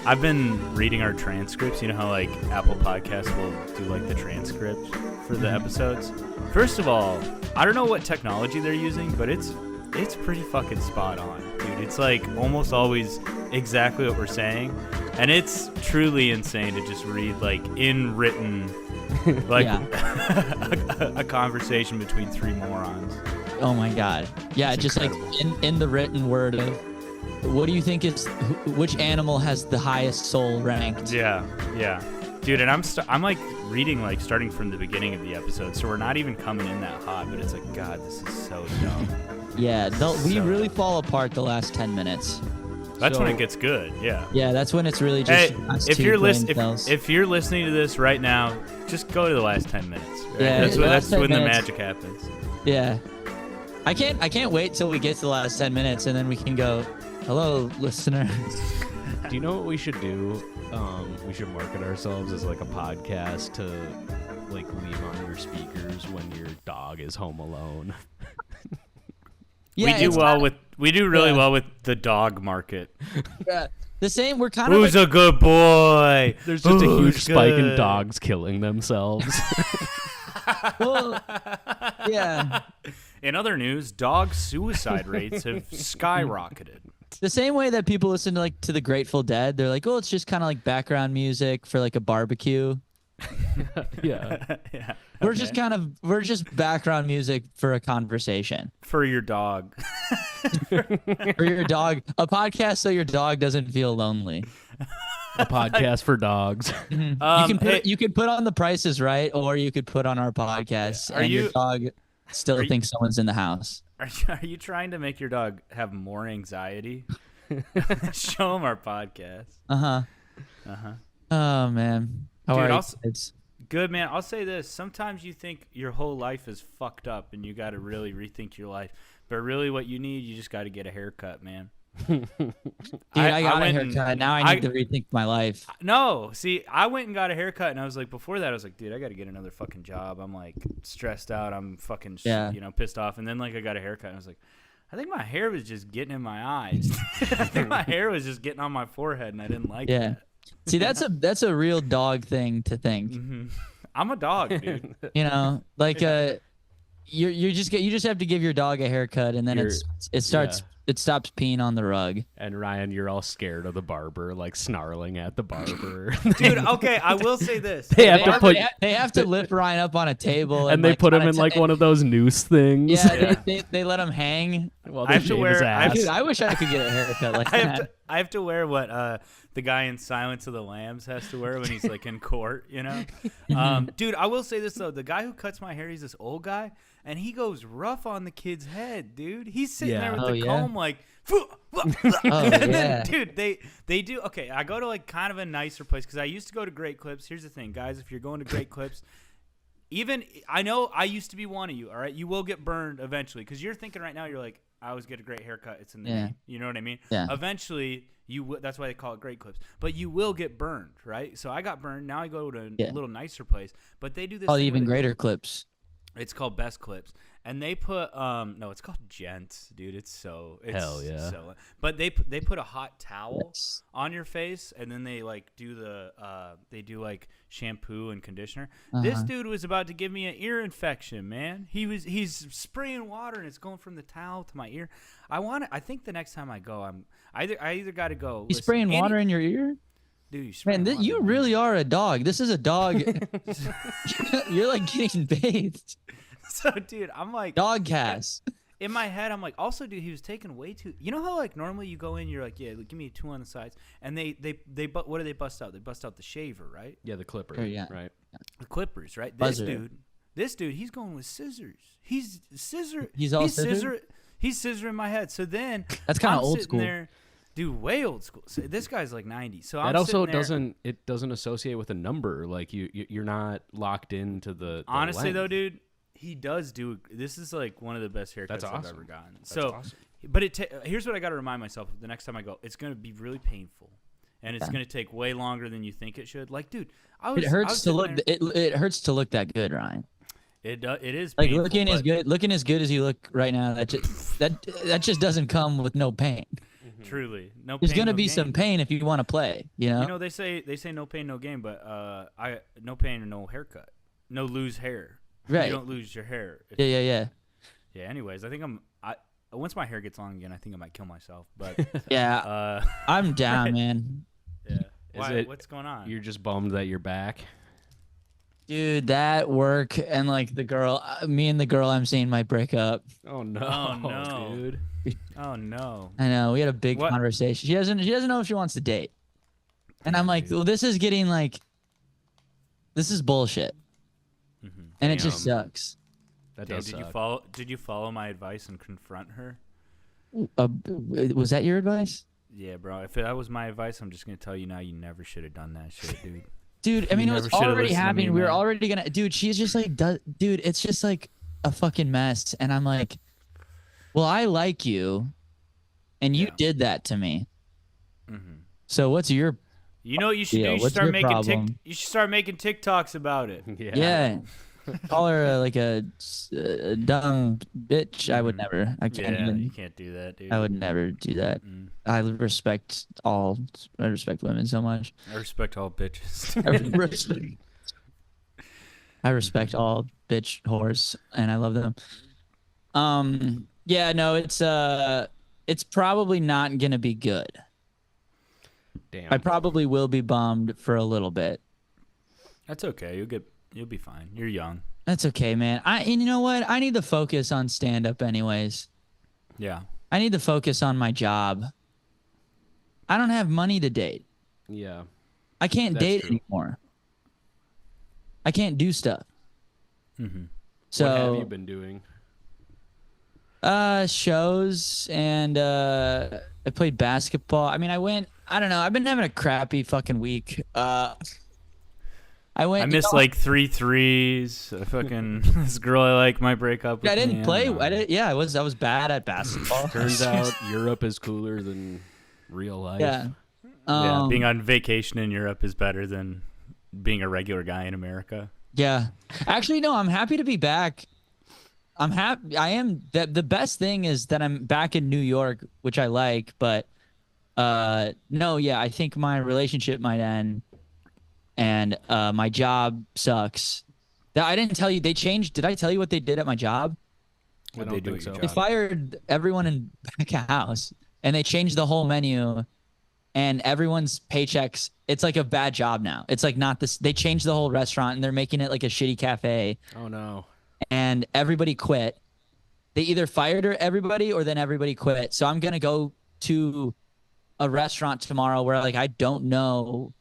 I've been reading our transcripts. You know how like Apple Podcasts will do like the transcripts for the episodes. First of all, I don't know what technology they're using, but it's pretty fucking spot on, dude. It's like almost always exactly what we're saying, and it's truly insane to just read like in written, like a conversation between three morons. Oh my god. Yeah, it's just incredible. Like in the written word of what do you think is which animal has the highest soul ranked? Yeah, dude. And I'm like reading like starting from the beginning of the episode, so we're not even coming in that hot. But it's like, God, this is so dumb. Yeah, we really fall apart the last 10 minutes. That's when it gets good. Yeah. Yeah, that's when it's really just. Hey, if you're listening to this right now, just go to the last 10 minutes. Right? Yeah, that's when the magic happens. Yeah. I can't wait till we get to the last 10 minutes and then we can go, hello, listener. Do you know what we should do? We should market ourselves as like a podcast to like leave on your speakers when your dog is home alone. Yeah, we do really well with the dog market. Yeah. The same, we're kind Who's of like, a good boy? There's just a huge spike in dogs killing themselves. well, yeah. In other news, dog suicide rates have skyrocketed. The same way that people listen to the Grateful Dead, they're like, oh, it's just kind of like background music for like a barbecue. Yeah. Yeah. We're just background music for a conversation. For your dog. For your dog. A podcast so your dog doesn't feel lonely. A podcast for dogs. You could put on The Price is Right, or you could put on our podcast, and your dog still thinks someone's in the house. Are you trying to make your dog have more anxiety? Show him our podcast. Oh man. Dude, good, man. I'll say this. Sometimes you think your whole life is fucked up and you got to really rethink your life. But really what you need, you just got to get a haircut, man. Dude, I got a haircut. Now I need to rethink my life. No. See, I went and got a haircut and I was like, before that, I was like, dude, I got to get another fucking job. I'm like stressed out. I'm fucking, pissed off. And then like I got a haircut and I was like, I think my hair was just getting in my eyes. I think my hair was just getting on my forehead and I didn't like it. See, that's a real dog thing to think. Mm-hmm. I'm a dog, dude. You know, like you just have to give your dog a haircut, and then it stops peeing on the rug. And Ryan, you're all scared of the barber, like snarling at the barber. Dude, okay, I will say this. They have to lift Ryan up on a table, and they put him in like one of those noose things. Yeah, they let him hang. Well, I have to wear. Dude, I wish I could get a haircut like that. I have to wear what the guy in Silence of the Lambs has to wear when he's like in court, you know. Dude, I will say this though: the guy who cuts my hair, he's this old guy, and he goes rough on the kid's head, dude. He's sitting there with the comb like, dude. They do. Okay, I go to like kind of a nicer place because I used to go to Great Clips. Here's the thing, guys: if you're going to Great Clips. Even I know I used to be one of you. All right, you will get burned eventually because you're thinking right now. You're like, I always get a great haircut. It's in the name. You know what I mean? Yeah. Eventually, that's why they call it Great Clips. But you will get burned, right? So I got burned. Now I go to a little nicer place. But they do this. Called even greater clips. It's called Best Clips, and they put no, it's called Gents, dude. It's hell yeah. But they put a hot towel on your face, and then they like do they do like shampoo and conditioner. This dude was about to give me an ear infection, man. He's spraying water and it's going from the towel to my ear. I think the next time I go, I either got to go. He's spraying water in your ear. Dude, you really are a dog. This is a dog. You're like getting bathed. So, dude, I'm like dog cast. In my head, I'm like, also, dude, he was taking way too. You know how like normally you go in, you're like, yeah, give me 2 on the sides, and they what do they bust out? They bust out the shaver, right? Yeah, the clipper. Oh, yeah. Right. The clippers, right? Buzzer. This dude, he's going with scissors. He's scissoring my head. So then that's kind of old school. There, dude, way old school. So this guy's like 90. So that I'm also there. doesn't associate with a number. Like you're not locked into the honestly length. though, dude, he does do. This is like one of the best haircuts I've ever gotten. That's so, awesome. But here's what I got to remind myself of the next time I go. It's gonna be really painful, and it's gonna take way longer than you think it should. Like, dude, it hurts to look. It hurts to look that good, Ryan. It is like painful, looking as good as you look right now. That just doesn't come with no pain. Truly, no. There's pain, gonna no be gain. some pain if you want to play. You know. You know they say no pain, no gain, but no pain, no haircut, no lose hair. Right. You don't lose your hair. Yeah. Yeah. Anyways, I think once my hair gets long again, I think I might kill myself. But Yeah. I'm down, man. yeah. Is What's going on? You're just bummed that you're back. Dude, that work and like me and the girl I'm seeing might break up. Oh no, Oh, no. dude. Oh no. I know. We had a big What? conversation. She doesn't know if she wants to date. And I'm like, well, this is bullshit. Mm-hmm. And it just sucks. That Dan, does did suck. you follow my advice and confront her? Was that your advice? Yeah, bro. If that was my advice, I'm just gonna tell you now. You never should have done that shit, dude. Dude, I mean, it was never should've already listened to happening. me, We were man. already gonna. Dude, she's just like, dude, it's just like a fucking mess. And I'm like, well, I like you, and you Yeah. did that to me. Mm-hmm. So what's your? You know what you should do? Yeah, You should what's start your making problem? you should start making TikToks about it. Yeah. Call her like a dumb bitch. I would never. I can't Yeah, even. you can't do that, dude. I would never do that. Mm. I respect women so much. I respect all bitches. I respect all bitch whores, and I love them. Yeah, no, it's probably not gonna be good. Damn. I probably will be bummed for a little bit. That's okay. You'll be fine. You're young. That's okay, man. And you know what? I need to focus on stand up anyways. Yeah. I need to focus on my job. I don't have money to date. Yeah. I can't That's date true. anymore. I can't do stuff. Mm-hmm. So What have you been doing? shows and I played basketball. I mean, I don't know. I've been having a crappy fucking week. I missed like 3 threes. Fucking this girl I like might break up with I didn't me. play. don't know. I was bad at basketball. Turns out Europe is cooler than real life. Yeah. Yeah, being on vacation in Europe is better than being a regular guy in America. Yeah. Actually, no, I'm happy to be back. I'm happy. I am. The best thing is that I'm back in New York, which I like. But no, yeah, I think my relationship might end, and my job sucks. I didn't tell you they changed. Did I tell you what they did at my job? I What'd don't they do think at your so. They job? fired everyone in back of house, and they changed the whole menu, and everyone's paychecks. It's like a bad job now. It's like not this. They changed the whole restaurant, and they're making it like a shitty cafe, Oh no. and everybody quit. They either fired everybody or then everybody quit. So I'm gonna go to a restaurant tomorrow where like I don't know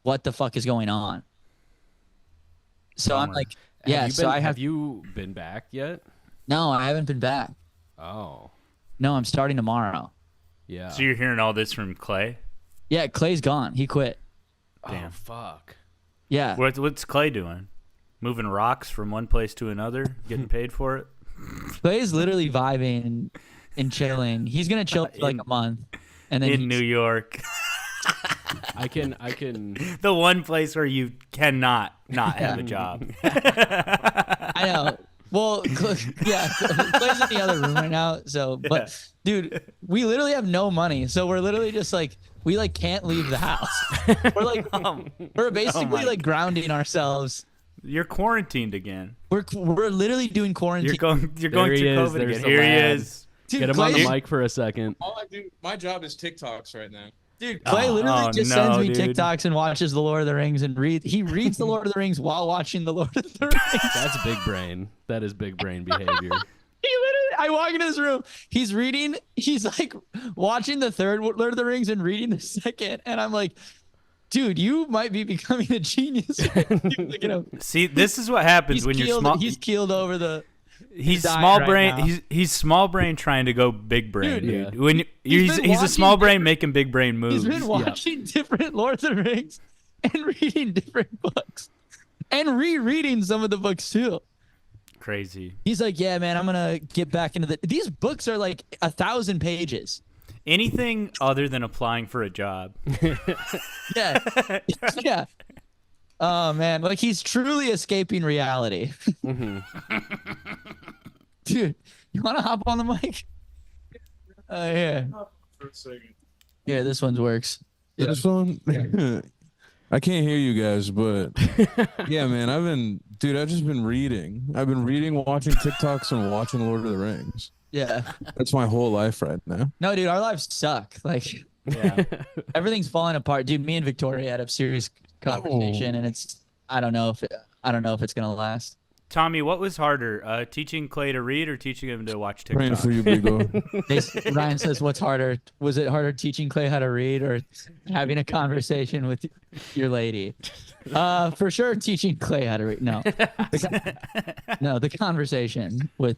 what the fuck is going on. So I'm Bummer. like, yeah. So I have you been back yet? no, I haven't been back. Oh. No, I'm starting tomorrow. Yeah. So you're hearing all this from Clay? Yeah, Clay's gone. He quit. Damn. Oh fuck. Yeah. What's Clay doing? Moving rocks from one place to another, getting paid for it? Clay's literally vibing and chilling. He's gonna chill for like a month, and then In New York. I can The one place where you cannot not have a job. I know. Well, yeah, Clay's in the other room right now. So, but dude, we literally have no money, so we're literally just like we like can't leave the house. We're like we're basically like grounding ourselves. You're quarantined again. We're literally doing quarantine. You're going There he through is. COVID There's again. the Here he lad. is. Dude, get him on the Clay's- mic for a second. All I do, my job is TikToks right now. Dude, Clay literally Oh, just no, sends me dude. TikToks and watches The Lord of the Rings and he reads The Lord of the Rings while watching The Lord of the Rings. That's big brain. That is big brain behavior. He literally, I walk into this room, he's like watching the third Lord of the Rings and reading the second, and I'm like, dude, you might be becoming a genius. Look at him. See, this is what happens He's when you're keeled, small. he's keeled over the. He's dying small right brain. now. He's small brain trying to go big brain, Dude, dude. yeah. When He's been he's a small watching brain making big brain moves. He's been watching different Lord of the Rings and reading different books and rereading some of the books too. Crazy. He's like, yeah, man, I'm gonna get back into these books are like 1,000 pages. Anything other than applying for a job. Yeah. Yeah. Oh man, like he's truly escaping reality. Dude, you want to hop on the mic? Yeah. for a second. Yeah, this one works. This one, I can't hear you guys, but yeah, man, I've just been reading. I've been reading, watching TikToks, and watching Lord of the Rings. Yeah. That's my whole life right now. No, dude, our lives suck. Like, Yeah. everything's falling apart, dude. Me and Victoria had a serious conversation, and I don't know if it's gonna last. Tommy, what was harder, teaching Clay to read or teaching him to watch TikTok? Praying for you, Bigo. Ryan says, "What's harder? Was it harder teaching Clay how to read or having a conversation with your lady?" For sure, teaching Clay how to read. No, the conversation with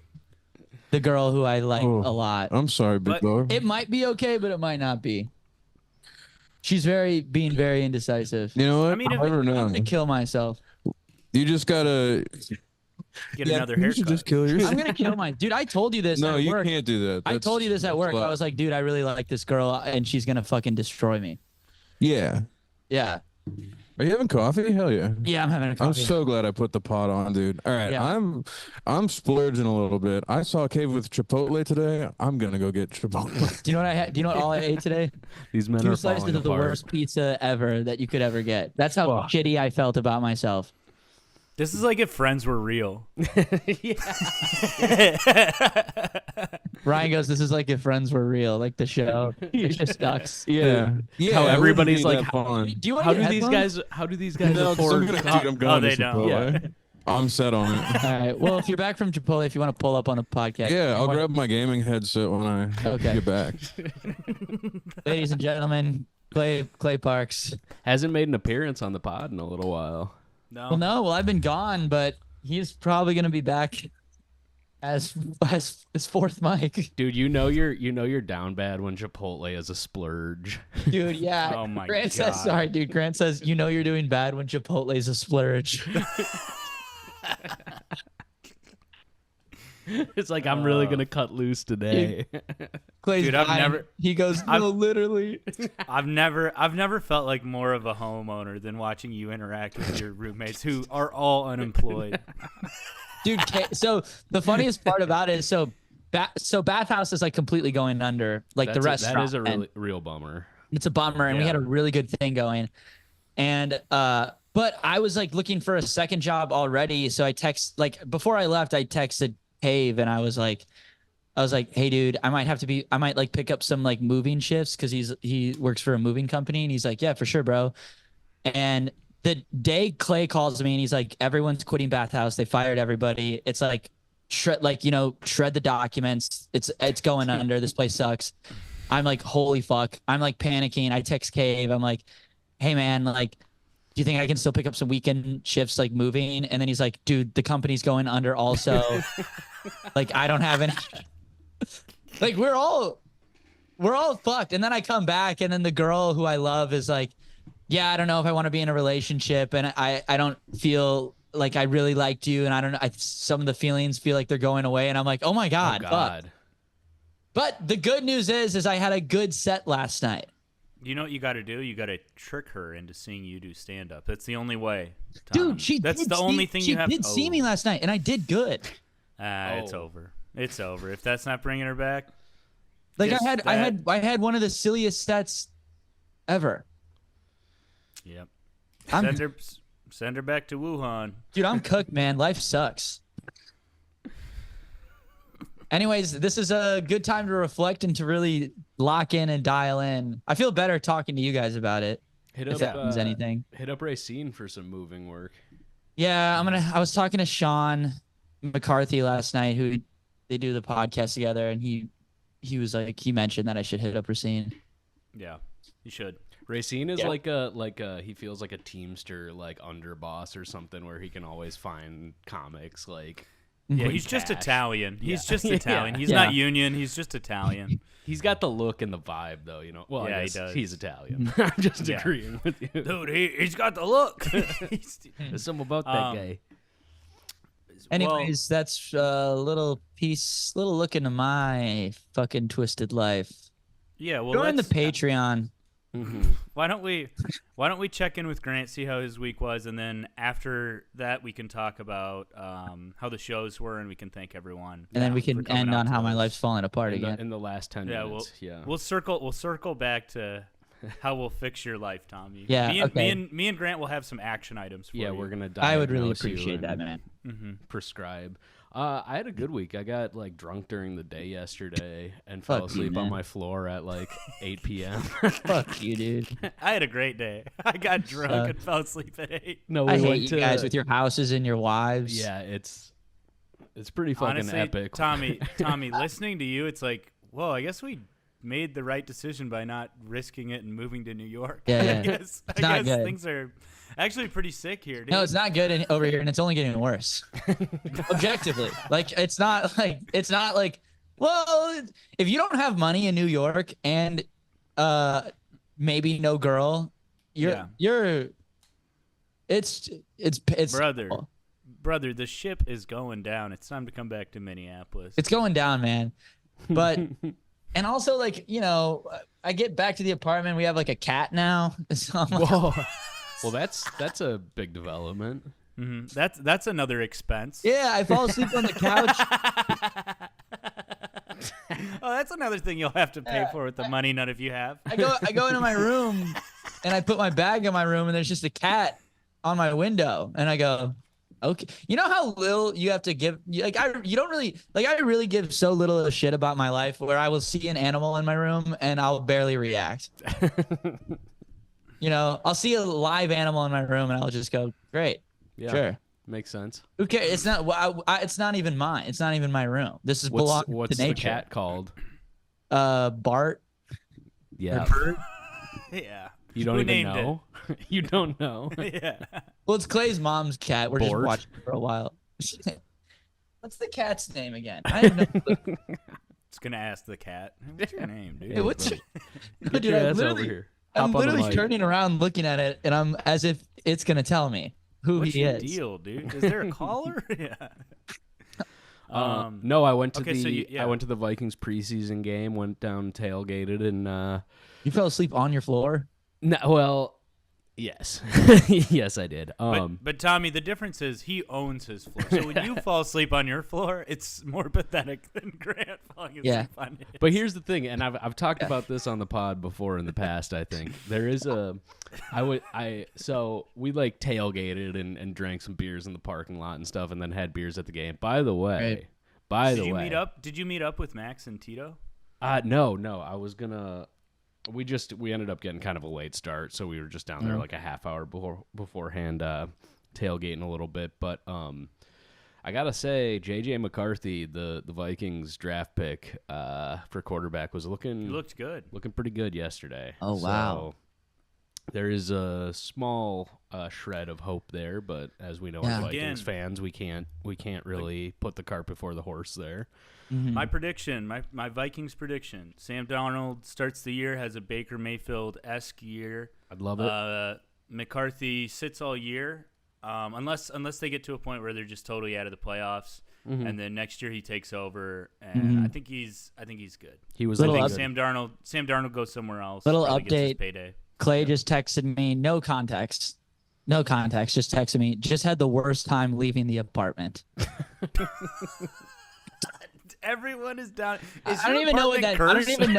the girl who I like a lot. I'm sorry, Big But- Dog. It might be okay, but it might not be. She's being very indecisive. You know what? I mean, if- I don't I'm know. gonna kill myself. You just gotta Get another you haircut. should just kill yourself. I'm gonna kill my dude. I told you this. No, at you work. can't do that. I told you this at work. I was like, dude, I really like this girl, and she's gonna fucking destroy me. yeah. Yeah. Are you having coffee? Hell yeah. Yeah, I'm having a I'm coffee. so glad I put the pot on, dude. All right, Yeah. I'm splurging a little bit. I saw a cave with Chipotle today. I'm gonna go get Chipotle. Do you know what I had? Do you know what all I ate today? These men 2 are slices falling of the apart. worst pizza ever that you could ever get. That's how Fuck. shitty I felt about myself. This is like if friends were real. Ryan goes, "This is like if Friends were real, like the show. It just sucks." Yeah. How it everybody's wouldn't be like, that fun. Do you want How to do these guys? How do these guys No, 'cause I'm afford? gonna, dude, I'm going Oh, to they don't. Chipotle. Yeah. I'm set on it. All right. Well, if you're back from Chipotle, if you want to pull up on the podcast, Yeah, I'll grab my gaming headset when I Okay. get back. ladies and gentlemen, Clay Parks. Hasn't made an appearance on the pod in a little while. No. Well, no, I've been gone, but he's probably gonna be back as his fourth mic. Dude, you know you're down bad when Chipotle is a splurge. Dude, yeah. Oh my Grant says, God. sorry, dude. Grant says, you know you're doing bad when Chipotle's a splurge. It's like I'm really gonna cut loose today. Clay's Dude, I've dying. never- He goes, no, literally. I've never felt like more of a homeowner than watching you interact with your roommates who are all unemployed. Dude, so the funniest part about it is so Bathhouse is like completely going under, like the restaurant. That is a and real bummer. it's a bummer, and we Yeah. had a really good thing going. And but I was like looking for a second job already, so before I left, I texted Cave and I was like, hey dude, I might like pick up some like moving shifts because he works for a moving company, and he's like, yeah, for sure, bro. And the day Clay calls me and he's like, everyone's quitting Bathhouse, they fired everybody. It's like shred the documents. It's going under. This place sucks. I'm like, holy fuck. I'm like panicking. I text Cave. I'm like, hey man, like, do you think I can still pick up some weekend shifts like moving? And then he's like, dude, the company's going under also. Like, I don't have any. Like, we're all fucked. And then I come back, and then the girl who I love is like, yeah, I don't know if I want to be in a relationship, and I don't feel like I really liked you, and I don't know, some of the feelings feel like they're going away, and I'm like, oh my god, Oh fuck. God. But the good news is I had a good set last night. You know what you got to do? You got to trick her into seeing you do stand up. That's the only way. Tom. Dude, That's the only thing you have. She did see me last night, and I did good. It's over. It's over. If that's not bringing her back, Like Just I had one of the silliest sets ever. yep. I'm, Send her back to Wuhan. dude, I'm cooked, man. Life sucks. Anyways, this is a good time to reflect and to really lock in and dial in. I feel better talking to you guys about it. Hit If up that means anything. Hit up Racine for some moving work. Yeah, I was talking to Sean McCarthy last night, who they do the podcast together, and he was like, he mentioned that I should hit up Racine. Yeah, you should. Racine is Yeah. like a he feels like a Teamster like underboss or something where he can always find comics like. Yeah, with he's just cash. Italian. He's Yeah. just Italian. He's Yeah. not union. He's just Italian. He's got the look and the vibe though, you know. Well, Yeah, I he guess does. he's Italian. I'm just Yeah. agreeing with you. Dude, he's got the look. There's something about that guy. Anyways, that's a little look into my fucking twisted life. yeah. Well, Join the let's- Patreon. Why don't we check in with Grant, see how his week was, and then after that we can talk about how the shows were, and we can thank everyone. And then we can end on how my life's falling apart again. In the last 10 minutes. We'll circle back to how we'll fix your life, Tommy. Yeah, me and Grant will have some action items for you. Yeah, we're gonna. I would really diagnose you appreciate that, and man. Prescribe. I had a good week. I got like drunk during the day yesterday and fell Fuck you, asleep on man. my floor at like 8 p.m. Fuck you, dude. I had a great day. I got drunk and fell asleep at 8. No, I hate you guys with your houses and your wives. Yeah, it's pretty fucking Honestly, epic. Tommy, listening to you, it's like, whoa, I guess we made the right decision by not risking it and moving to New York. Yeah. I guess good. things are actually pretty sick here, dude. No, it's not good over here, and it's only getting worse. Objectively, like it's not like. Well, if you don't have money in New York and maybe no girl, it's brother, the ship is going down. It's time to come back to Minneapolis. It's going down, man. But and also, like, you know, I get back to the apartment. We have like a cat now. So I'm like, Whoa. Well, that's a big development. That's another expense. yeah, I fall asleep on the couch. Oh, that's another thing you'll have to pay for with the money none of you have. I go into my room and I put my bag in my room and there's just a cat on my window and I go, okay. You know how little you have to give? Like I really give so little of a shit about my life where I will see an animal in my room and I'll barely react. You know, I'll see a live animal in my room and I'll just go, great, sure. Makes sense. Who cares? It's not. It's not even mine. It's not even my room. This is belongs to nature. What's the cat called? Bart. Yeah. Yeah. You don't even know. You don't know. Yeah. Well, it's Clay's mom's cat. We're just Bort? watching for a while. What's the cat's name again? I have no clue. Just gonna ask the cat. What's your name, dude? Hey, what's your... Get Dude, your I'm ass over literally, here. I'm Hop on the literally mic. turning around looking at it, and I'm as if it's gonna tell me who What's he your is. deal, dude? Is there a caller? Yeah. No, I went to okay, I went to the Vikings preseason game. Went down, tailgated, and You fell asleep on your floor. no, well, yes, yes, I did. But Tommy, the difference is he owns his floor. So when you fall asleep on your floor, it's more pathetic than Grant falling asleep on his. But here's the thing, and I've talked about this on the pod before in the past. I think there is so we like tailgated and drank some beers in the parking lot and stuff, and then had beers at the game. By the way, Did you meet up with Max and Tito? No, I was gonna. We ended up getting kind of a late start, so we were just down there like a half hour beforehand, tailgating a little bit. But I gotta say, JJ McCarthy, the Vikings draft pick for quarterback, was He looked good. looking pretty good yesterday. Oh, wow. So there is a small shred of hope there, but as we know, as Vikings fans, we can't really put the cart before the horse there. Mm-hmm. My prediction, my Vikings prediction: Sam Darnold starts the year, has a Baker Mayfield-esque year. I'd love it. McCarthy sits all year, unless they get to a point where they're just totally out of the playoffs, and then next year he takes over, and I think he's good. He was Little looking Sam good. Darnold goes somewhere else. Little probably gets his update. payday. Clay just texted me, no context. Just texted me. Just had the worst time leaving the apartment. Everyone is down. I don't even know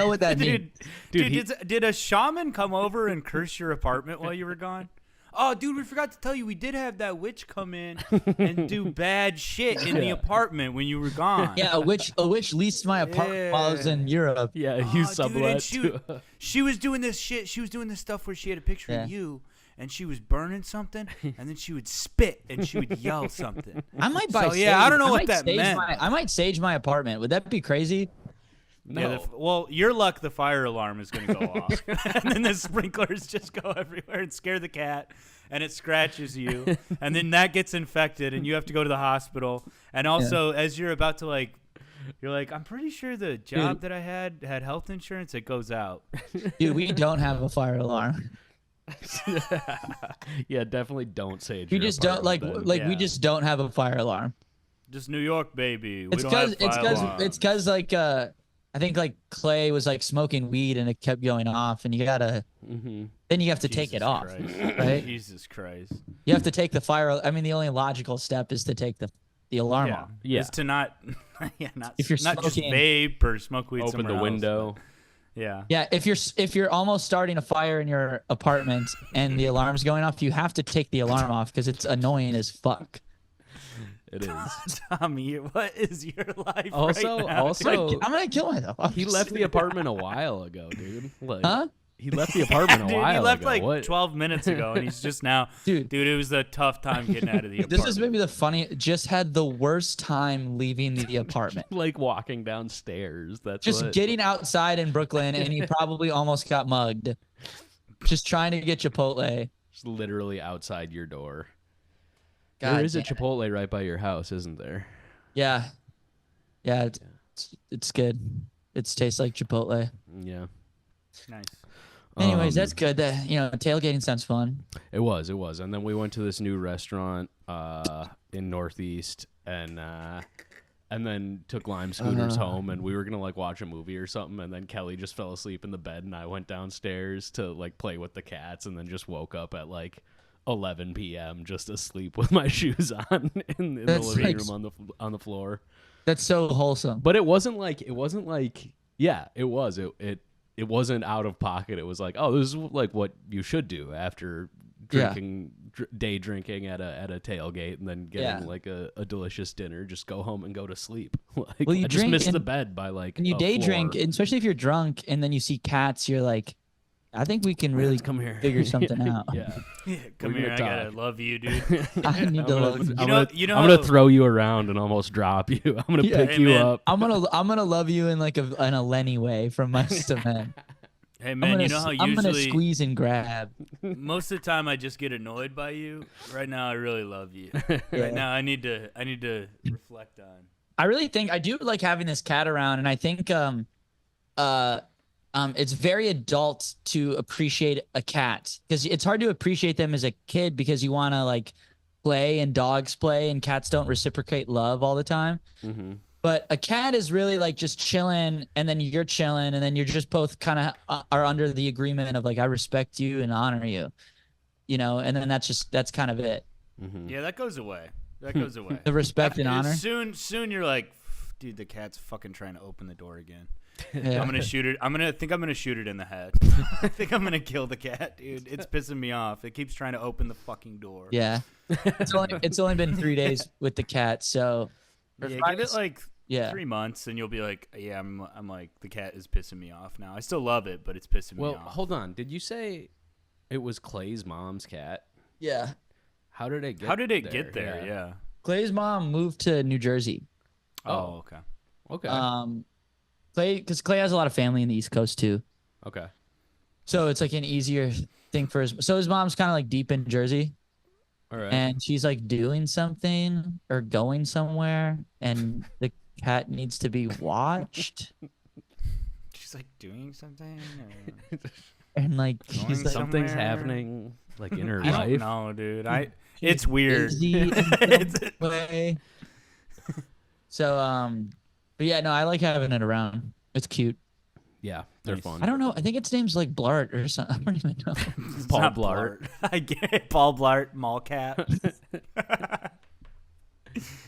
what that means. Did a shaman come over and curse your apartment while you were gone? Oh, dude, we forgot to tell you we did have that witch come in and do bad shit in the apartment when you were gone. Yeah, a witch leased my apartment while I was in Europe. Yeah, you sublet. She was doing this shit. She was doing this stuff where she had a picture of you. And she was burning something, and then she would spit, and she would yell something. I might buy. I don't know what that meant. I might sage my apartment. Would that be crazy? No. Yeah, well, your luck, the fire alarm is going to go off, and then the sprinklers just go everywhere and scare the cat, and it scratches you, and then that gets infected, and you have to go to the hospital. And also, as you're about to you're like, I'm pretty sure the job that I had health insurance. It goes out. Dude, we don't have a fire alarm. Yeah, definitely don't say. We just don't we just don't have a fire alarm. Just New York, baby. It's because I think like Clay was like smoking weed and it kept going off, and then you have to take it Jesus off, Christ. right? Jesus Christ. You have to take the fire. I mean, the only logical step is to take the alarm Yeah. off. Yeah. Is to not, If you're not just smoking- vape or smoke weed Open somewhere the else, window. but- yeah. Yeah, if you're almost starting a fire in your apartment and the alarm's going off, you have to take the alarm off because it's annoying as fuck. It is. Tommy, what is your life Also- right now? also- dude? I'm gonna kill myself. He left the apartment a while ago, dude. Like, Huh? He left the apartment a Dude, while he left ago. like What? 12 minutes ago, and he's just now. Dude. Dude, it was a tough time getting out of the apartment. This is maybe the funny. Just had the worst time leaving the apartment. Like walking downstairs. That's Just what. getting outside in Brooklyn, and he probably almost got mugged. Just trying to get Chipotle. Just literally outside your door. God there is a damn it. Chipotle right by your house, isn't there? Yeah, yeah, it's good. It tastes like Chipotle. Yeah. Nice. Anyways, Um, that's good. Tailgating sounds fun. It was. And then we went to this new restaurant in Northeast and then took Lime scooters home, and we were gonna like watch a movie or something, and then Kelly just fell asleep in the bed, and I went downstairs to like play with the cats, and then just woke up at like 11 p.m. just asleep with my shoes on in the That's living like- room on the floor. That's so wholesome. But it wasn't like yeah, it was it wasn't out of pocket. It was like, oh, this is like what you should do after drinking day drinking at a tailgate and then getting like a delicious dinner. Just go home and go to sleep. Like, Well, you I just drink missed the and- bed by like When you a day floor. drink, and especially if you're drunk and then you see cats, you're like, I think we can really Let's come here, figure something out. Yeah, Yeah, come We're here. gonna I gotta talk. love you, dude. I need to love you. You know I'm gonna how- throw you around and almost drop you. I'm gonna Yeah. pick Hey, you man. up. I'm gonna love you in like in a Lenny way from Mice to Men. Hey I'm man, gonna, you know how I'm gonna usually squeeze and grab. most of the time I just get annoyed by you. Right now I really love you. Yeah. Right now I need to reflect on. I really think I do like having this cat around, and I think it's very adult to appreciate a cat because it's hard to appreciate them as a kid because you want to like play and dogs play and cats don't reciprocate love all the time. Mm-hmm. But a cat is really like just chilling, and then you're chilling, and then you're just both kind of are under the agreement of like I respect you and honor you, and then that's kind of it. Mm-hmm. Yeah, that goes away. That goes away. The respect and honor. Soon you're like, dude, the cat's fucking trying to open the door again. Yeah. I'm gonna shoot it. I'm gonna shoot it in the head. I think I'm gonna kill the cat, dude. It's pissing me off. It keeps trying to open the fucking door. Yeah. It's only been 3 days with the cat, so or Yeah, five give it days- like yeah. 3 months, and you'll be like, yeah, I'm like the cat is pissing me off now. I still love it, but it's pissing me Well, off. hold on. Did you say it was Clay's mom's cat? Yeah. How did it get? How did it get there? Yeah. Clay's mom moved to New Jersey. Oh, okay. Okay. Because Clay has a lot of family in the East Coast too, Okay. so it's like an easier thing for his. So his mom's kind of like deep in Jersey, All right. and she's like doing something or going somewhere, and the cat needs to be watched, She's like doing something. Or and like Going she's like Something's somewhere. happening like in her I life. don't know, dude. It's weird. busy in some way. So but yeah, no, I like having it around. It's cute. Yeah, they're Nice. fun. I don't know. I think its name's like Blart or something. I don't even know. It's Paul not Blart. I get it. Paul Blart, mall cat.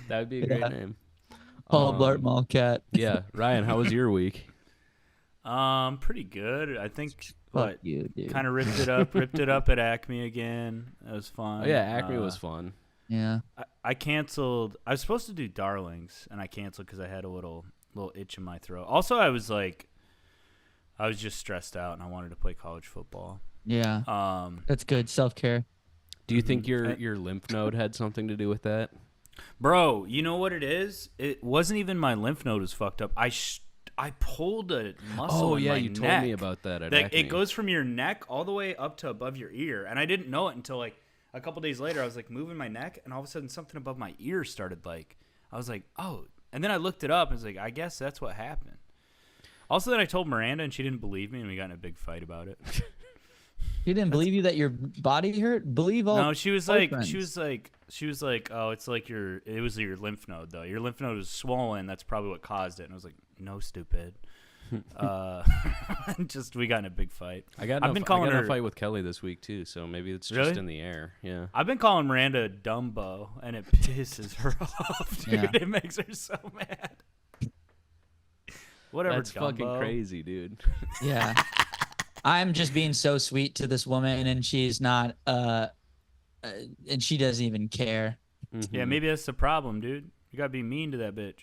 That would be a great Yeah. name. Paul Blart Mall Cat. Yeah, Ryan, how was your week? Pretty good. I think Fuck what you, dude. kind of ripped it up at Acme again. That was fun. Oh yeah, Acme was fun. Yeah. I canceled. I was supposed to do Darlings, and I canceled because I had a little itch in my throat. Also, I was just stressed out, and I wanted to play college football. Yeah. That's good. Self-care. Do you think Mhm. your lymph node had something to do with that? Bro, you know what it is? It wasn't even my lymph node was fucked up. I pulled a muscle. Oh in yeah, my you told neck. me about that at Like Acme. it goes from your neck all the way up to above your ear, and I didn't know it until like a couple days later. I was like moving my neck, and all of a sudden something above my ear started like I was like, oh, and then I looked it up, and I was like, I guess that's what happened. Also, then I told Miranda, and she didn't believe me, and we got in a big fight about it. She didn't believe you that your body hurt? Believe all. No, she was boyfriends. like, oh, it's like it was your lymph node though. Your lymph node is swollen. That's probably what caused it. And I was like, no, stupid. Just we got in a big fight. I've been been calling I got in her- a fight with Kelly this week too, so maybe it's just Really? in the air. Yeah. I've been calling Miranda Dumbo, and it pisses her off, dude. Yeah. It makes her so mad. Whatever, That's fucking Dumbo. crazy, dude. Yeah. I'm just being so sweet to this woman, and she's not. And she doesn't even care. Yeah, maybe that's the problem, dude. You gotta be mean to that bitch.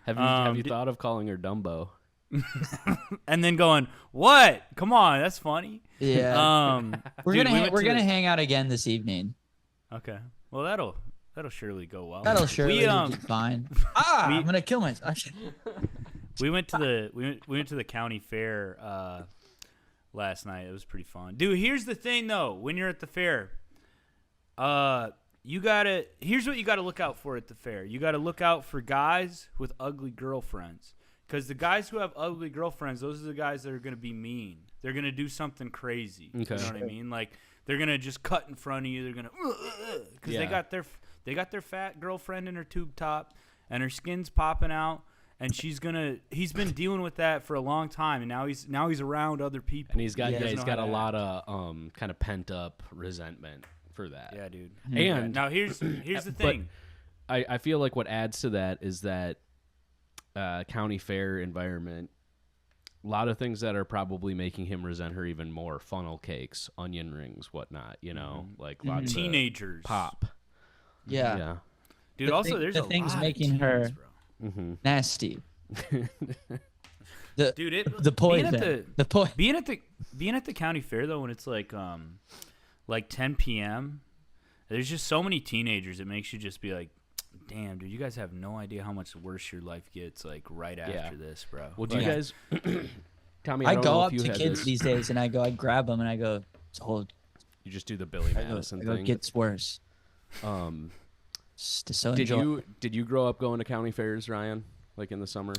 Have you thought of calling her Dumbo? And then going, what? Come on, that's funny. Yeah. We're dude, gonna we went we're to gonna the- hang out again this evening. Okay. Well, that'll surely go well. That'll surely we, be fine. I'm gonna kill myself. we went to the we went to the county fair last night. It was pretty fun, dude. Here's the thing, though. When you're at the fair, here's what you gotta look out for at the fair. You gotta look out for guys with ugly girlfriends, because the guys who have ugly girlfriends, those are the guys that are gonna be mean. They're gonna do something crazy. Okay. You know what I mean? Like they're gonna just cut in front of you. They're gonna because Yeah. they got their fat girlfriend in her tube top, and her skin's popping out. And he's been dealing with that for a long time, and now he's around other people. And he's got He doesn't he's know got how a to lot of kind of pent up resentment for that. Yeah, dude. And now here's the thing. I feel like what adds to that is that county fair environment. A lot of things that are probably making him resent her even more: funnel cakes, onion rings, whatnot. You know, like lots of Teenagers. pop. Yeah. Yeah. Dude, The also thing- there's the a thing's lot of making teens, her- bro. Mm-hmm. Nasty. Dude, The poison. being at the county fair though, when it's like 10 p.m., there's just so many teenagers. It makes you just be like, damn, dude, you guys have no idea how much worse your life gets like right after this, bro. Well, do you Yeah. guys? Tommy, I don't go know up if you to had kids this. these days and I grab them and I go, hold. You just do the Billy I Madison go, thing. it gets worse. Um, It's so did enjoyable. you grow up going to county fairs, Ryan? Like in the summer?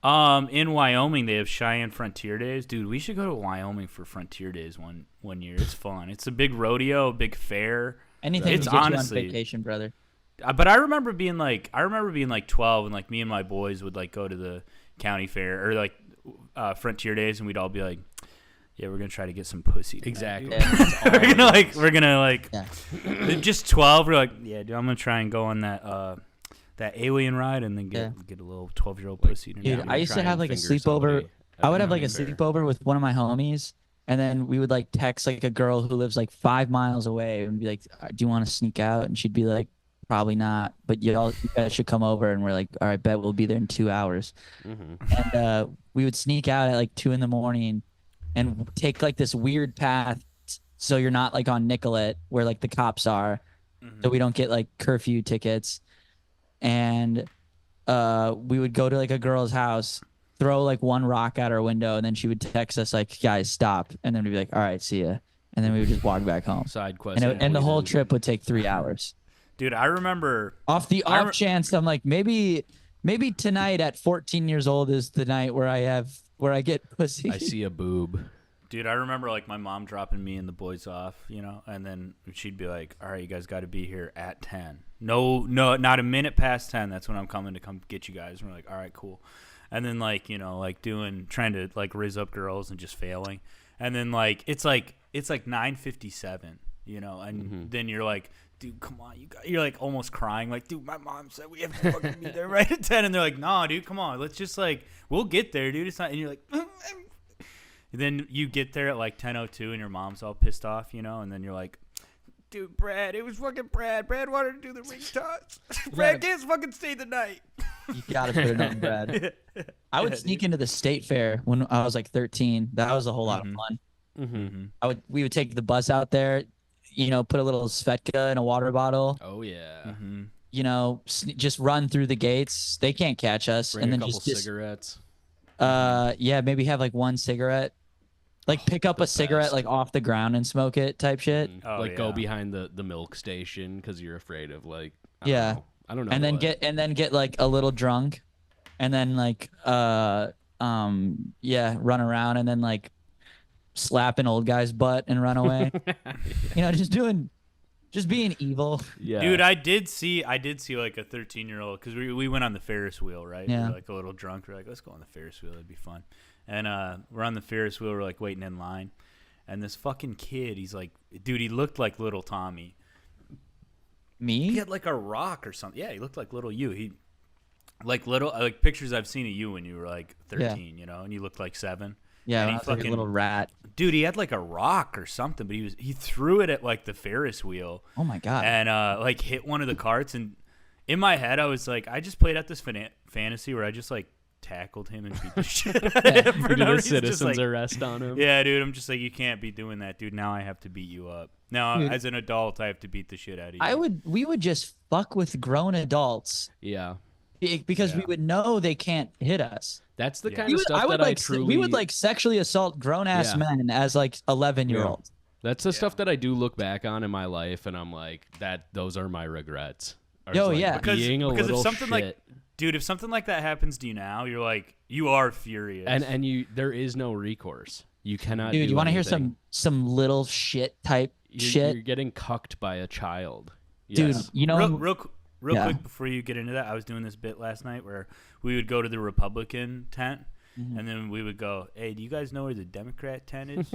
In Wyoming, they have Cheyenne Frontier Days. Dude, we should go to Wyoming for Frontier Days one year. It's fun. It's a big rodeo, big fair. Anything It's to get honestly- you on vacation, brother. But I remember being like 12, and like me and my boys would like go to the county fair or like Frontier Days, and we'd all be like, yeah, we're gonna try to get some pussy tonight, Exactly. dude." we're gonna like Yeah. just 12. We're like, yeah, dude, I'm gonna try and go on that alien ride and then get a little 12-year-old pussy tonight. Dude, I used to Try have and like a finger sleepover. somebody at I would the have like a county fair. sleepover with one of my homies, and then we would like text like a girl who lives like 5 miles away and be like, "Do you want to sneak out?" And she'd be like, "Probably not, but you guys should come over." And we're like, "All right, bet we'll be there in 2 hours." Mm-hmm. And we would sneak out at like 2 a.m. and take like this weird path, so you're not like on Nicollet where like the cops are, so we don't get like curfew tickets. And we would go to like a girl's house, throw like one rock out our window, and then she would text us like, "Guys, stop," and then we'd be like, "All right, see ya," and then we would just walk back home. Side quest. And the whole trip would take 3 hours. Dude, I remember. Off the off chance, I'm like, maybe tonight at 14 years old is the night where I get pussy. I see a boob. Dude, I remember like my mom dropping me and the boys off, and then she'd be like, "All right, you guys got to be here at 10. No, not a minute past 10. That's when I'm coming to come get you guys." And we're like, "All right, cool." And then like trying to like raise up girls and just failing, and then like it's like 9:57, and then you're like, "Dude, come on, you're like almost crying, like, dude, my mom said we have to fucking be there right at 10, and they're like, "Nah, dude, come on, let's just like we'll get there, dude. It's not," and you're like. Then you get there at like 10:02 and your mom's all pissed off, and then you're like, "Dude, Brad, it was fucking Brad. Brad wanted to do the ring toss. Brad can't fucking stay the night." You gotta put it on, Brad. I would sneak into the state fair when I was like 13. That was a whole lot of fun. Mm-hmm. We would take the bus out there, put a little Svetka in a water bottle, Oh yeah. just run through the gates. They can't catch us, Bring and a then couple just cigarettes. maybe have like one cigarette, like pick up the a cigarette best. like off the ground and smoke it type shit. Mhm. Oh, Like go yeah. behind the milk station because you're afraid of like. Yeah. I don't know. And then what. get like a little drunk, and then like run around and then like slap an old guy's butt and run away. Just doing Just being evil. Yeah, Dude, I did see like a 13-year-old because we went on the Ferris wheel, right? Yeah. We were like a little drunk. We're like, let's go on the Ferris wheel. It'd be fun. And we're on the Ferris wheel. We're like waiting in line, and this fucking kid, he's like, dude, he looked like little Tommy. He Me? had like a rock or something. Yeah, he looked like little you. He like pictures I've seen of you when you were like 13, you know, and you looked like 7. Yeah, And I he was like a little rat. Dude, he had like a rock or something, but he threw it at like the Ferris wheel. Oh my god. And like hit one of the carts. And in my head, I was like, I just played out this fantasy where I just like tackled him and beat the shit out of him. For you did no a reason, just, citizen's like, arrest on him. yeah, dude, I'm just like, you can't be doing that, dude. Now I have to beat you up. Now, Dude. as an adult, I have to beat the shit out of you. We would just fuck with grown adults Yeah. because we Yeah. would know they can't hit us. That's the Yeah. kind We of would, stuff I would that I like truly. we would like sexually assault grown ass Yeah. men as like 11-year-olds. That's the stuff that I do look back on in my life, and I'm like, those are my regrets. Are Yo, just, like, yeah. being a Because if little something shit. like, dude, if something like that happens to you now, you're like, you are furious. and there is no recourse. You cannot. Dude, do you want to hear anything. some little shit type shit? You're getting cucked by a child. Dude, Yes. you know real Yeah. quick before you get into that, I was doing this bit last night where we would go to the Republican tent, Mm-hmm. and then we would go, "Hey, do you guys know where the Democrat tent is?"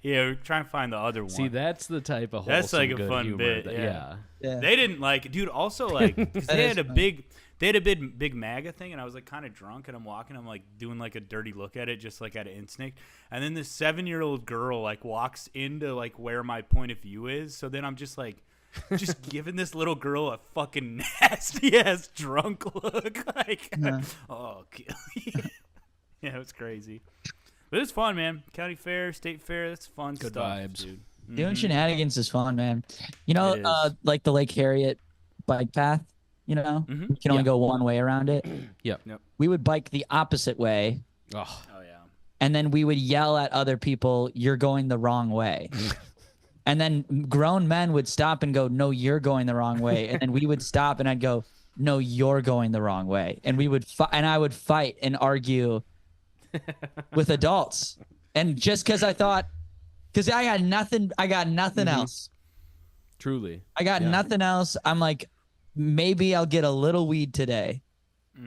Yeah, we're trying to find the other one. See, that's the type of That's like a wholesome good fun humor bit, that- yeah. Yeah. They didn't like it, dude. Also, like, 'cause That they is had a funny. big MAGA thing, and I was like kind of drunk, and I'm walking, I'm like doing like a dirty look at it, just like at an instinct, and then this 7-year-old girl like walks into like where my point of view is, so then I'm just like, just giving this little girl a fucking nasty ass drunk look, like, Yeah. oh, yeah, it was crazy, but it's fun, man. County fair, state fair, that's fun Good stuff, vibes. dude. Doing Mhm. shenanigans is fun, man. You know, It is. like the Lake Harriet bike path, you know? Mhm. You can only Yeah. go one way around it. Yep. We would bike the opposite way, Oh, Oh yeah. and then we would yell at other people, "You're going the wrong way." And then grown men would stop and go, "No, you're going the wrong way." And then we would stop, and I'd go, "No, you're going the wrong way." And we would and I would fight and argue with adults. And just because I thought, because I got nothing else. truly. I got Yeah. nothing else. I'm like, maybe I'll get a little weed today.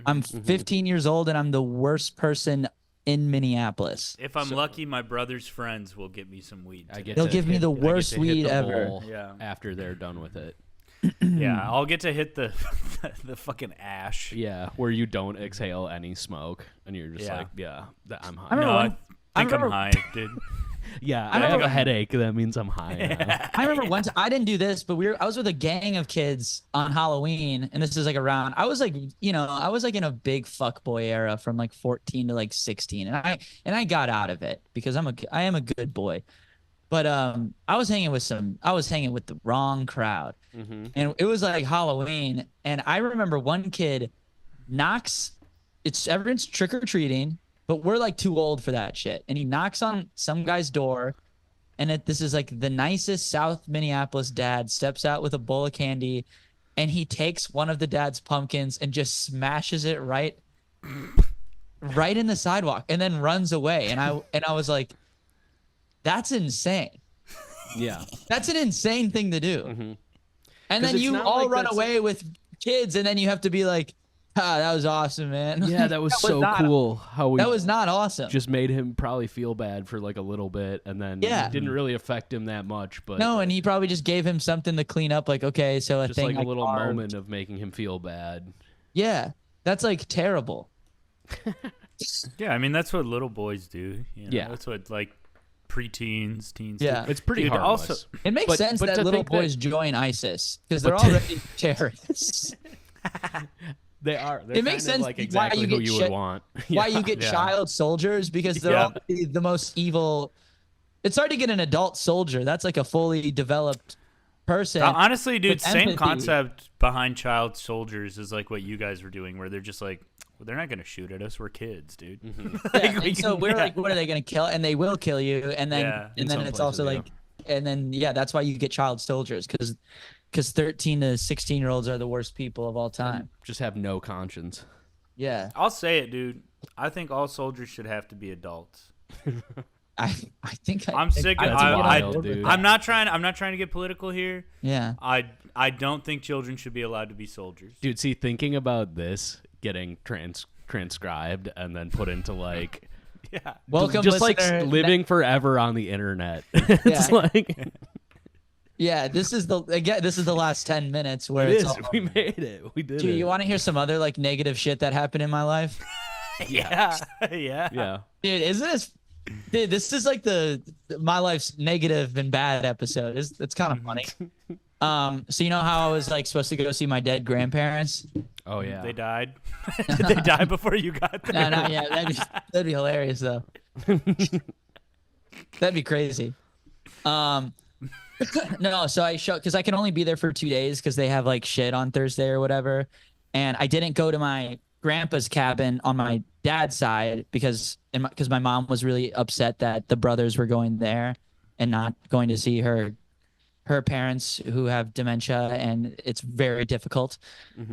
I'm 15 years old and I'm the worst person in Minneapolis. If I'm lucky, my brother's friends will get me some weed. I today. get They'll to give me hit- the I get worst to hit weed the ever. bowl Yeah. After they're done with it. Yeah, I'll get to hit the the fucking ash. Yeah, where you don't exhale any smoke, and you're just Yeah. like, I'm high. I remember No, I one- I think I'm remember- high, dude. Yeah, I I have remember- a headache. That means I'm high now. I remember once I didn't do this, but I was with a gang of kids on Halloween, and this is like around. I was like, I was like in a big fuckboy era from like 14 to like 16, and I got out of it because I am a good boy. But I was hanging with the wrong crowd, and it was like Halloween, and I remember one kid knocks. Everyone's trick or treating, but we're like too old for that shit, and he knocks on some guy's door. And this is like the nicest South Minneapolis dad steps out with a bowl of candy, and he takes one of the dad's pumpkins and just smashes it right in the sidewalk, and then runs away. And I was like, that's insane. Yeah. That's an insane thing to do. Mhm. And 'Cause then it's you not all like run that's- away with kids, and then you have to be like, that was awesome, man. Yeah, that was so not- cool how we That was not awesome. just made him probably feel bad for like a little bit, and then Yeah. it didn't really affect him that much. But No, and he probably just gave him something to clean up. Like, okay, so a just thing like a I little carved. moment of making him feel bad. Yeah, that's like terrible. Yeah, I mean that's what little boys do. You know? Yeah. That's what like preteens, teens. Yeah. do. It's pretty Dude, harmless. also- It makes But- sense but that to little think that- boys join ISIS because they're But to- already terrorists. They are. They're It makes kind of sense like why exactly you who get you shit- would want. Why you get Yeah. child soldiers because they're Yeah. already the most evil. It's hard to get an adult soldier. That's like a fully developed person. Honestly, dude, with same empathy. concept behind child soldiers is like what you guys were doing, where they're just like, well, they're not gonna shoot at us. We're kids, dude. Yeah, we and so can- we're yeah. like, what are they going to kill? And they will kill you. And then, Yeah. In and then some it's also places, like, and then that's why you get child soldiers because 13 to 16-year-olds are the worst people of all time. Just have no conscience. Yeah, I'll say it, dude. I think all soldiers should have to be adults. I think I'm sick of That's wild, over dude. that. I'm not trying to get political here. Yeah. I don't think children should be allowed to be soldiers. Dude, see, thinking about this getting transcribed and then put into like Yeah. Welcome, just listener. like living forever on the internet. It's Yeah. like Yeah, this is the last 10 minutes where it it's is. all, We made it. We did Dude, it. you want to hear some other like negative shit that happened in my life? Yeah. Yeah. Yeah. Dude, dude, this is like my life's negative and bad episode. It's kind of funny. So you know how I was like supposed to go see my dead grandparents? Oh yeah. They died. Did they die before you got there? No, yeah, that'd be hilarious though. That'd be crazy. No, so because I can only be there for 2 days because they have like shit on Thursday or whatever, and I didn't go to my grandpa's cabin on my dad's side because my mom was really upset that the brothers were going there and not going to see her parents who have dementia, and it's very difficult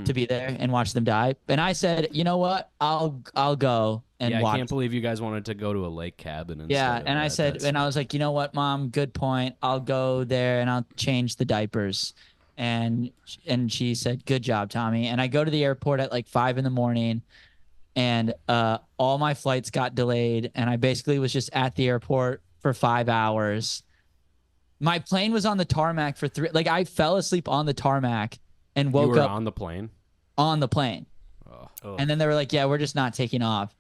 to be there and watch them die. And I said, you know what, I'll go and yeah, watch. I can't believe you guys wanted to go to a lake cabin. Yeah, instead of and I that. said, That's- and I was like, you know what, Mom, good point. I'll go there and I'll change the diapers. And she said, good job, Tommy. And I go to the airport at like 5 a.m, and all my flights got delayed, and I basically was just at the airport for 5 hours. My plane was on the tarmac for 3. Like I fell asleep on the tarmac and you woke were up on the plane. on the plane. Oh. And then they were like, yeah, we're just not taking off.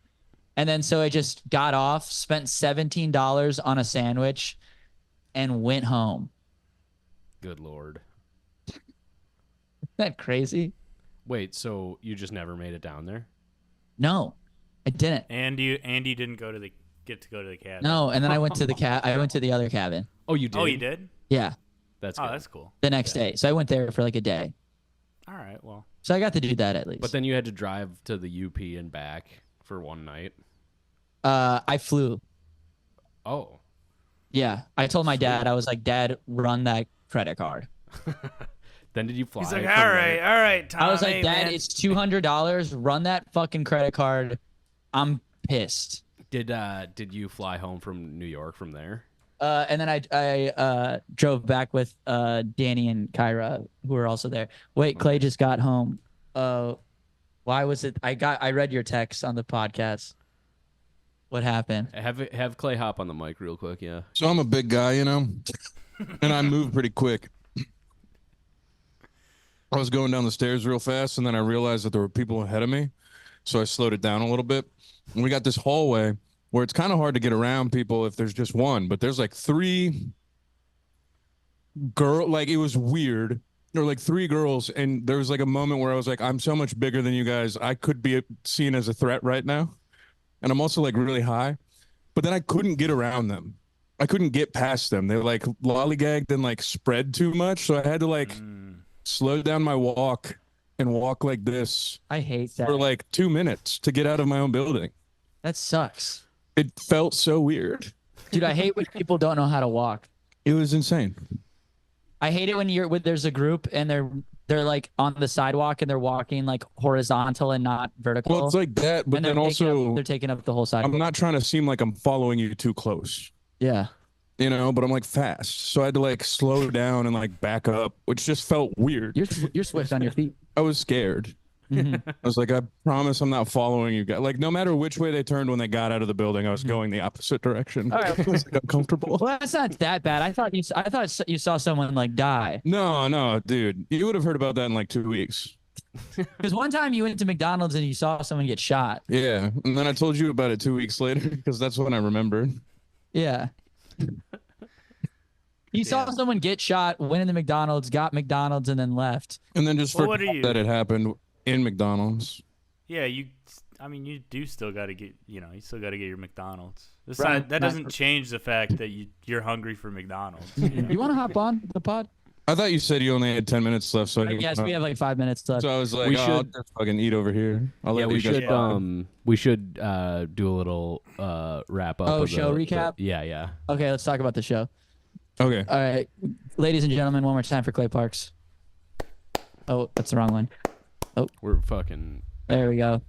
And then so I just got off, spent $17 on a sandwich, and went home. Good lord. Isn't that crazy? Wait, so you just never made it down there? No, I didn't. Andy didn't get to go to the cabin. No, and then I went to the other cabin. Oh, you did. Oh, you did? Yeah, That's Oh, good. that's cool. the next day. So I went there for like a day. All right. Well, So I got to do that at least. But then you had to drive to the UP and back for one night. I flew. Oh. Yeah, I told my dad, I was like, Dad, run that credit card. Then did you fly? he's like, from all there? right, Tom. I was like, hey, Dad, man. it's $200. Run that fucking credit card. I'm pissed. Did you fly home from New York from there? And then I drove back with Danny and Kyra, who were also there. Wait, Clay just got home. Why was it? I read your text on the podcast. What happened? Have Clay hop on the mic real quick, yeah. So I'm a big guy, you know, and I move pretty quick. I was going down the stairs real fast, and then I realized that there were people ahead of me, so I slowed it down a little bit. And we got this hallway where it's kind of hard to get around people if there's just one, but there's like 3 like it was weird. There were like 3 girls, and there was like a moment where I was like, I'm so much bigger than you guys. I could be seen as a threat right now. And I'm also like really high, but then I couldn't get around them. I couldn't get past them. They like lollygagged and like spread too much. So I had to like slow down my walk and walk like this I hate that. for like 2 minutes to get out of my own building. That sucks. It felt so weird. Dude, I hate when people don't know how to walk. It was insane. I hate it when there's a group and they're like on the sidewalk and they're walking like horizontal and not vertical. Well, it's like that, but and then also they're taking up the whole sidewalk. I'm not trying to seem like I'm following you too close, Yeah. you know, but I'm like fast. So I had to like slow down and like back up, which just felt weird. You're swift on your feet. I was scared. I was like, I promise I'm not following you guys. Like, no matter which way they turned when they got out of the building, I was going the opposite direction. All right. I was like, uncomfortable. Well, that's not that bad. I thought you saw someone like die. No, dude. You would have heard about that in like 2 weeks. Because one time you went to McDonald's and you saw someone get shot. Yeah. And then I told you about it 2 weeks later because that's when I remembered. Yeah. You saw someone get shot, went into McDonald's, got McDonald's, and then left. And then just Well, what forgot are you- that it happened in McDonald's. Yeah, you do still got to get, you still got to get your McDonald's. Right. That doesn't change the fact that you're hungry for McDonald's. You want to hop on the pod? I thought you said you only had 10 minutes left. So I didn't Yes, wanna- we have like 5 minutes left. So I was like, We I'll should- just fucking eat over here. I'll Yeah, let we you guys should talk. do a little wrap up. Oh, of show recap? Yeah. Okay, let's talk about the show. Okay. All right, ladies and gentlemen, one more time for Clay Parks. Oh, that's the wrong one. We're fucking. There we go.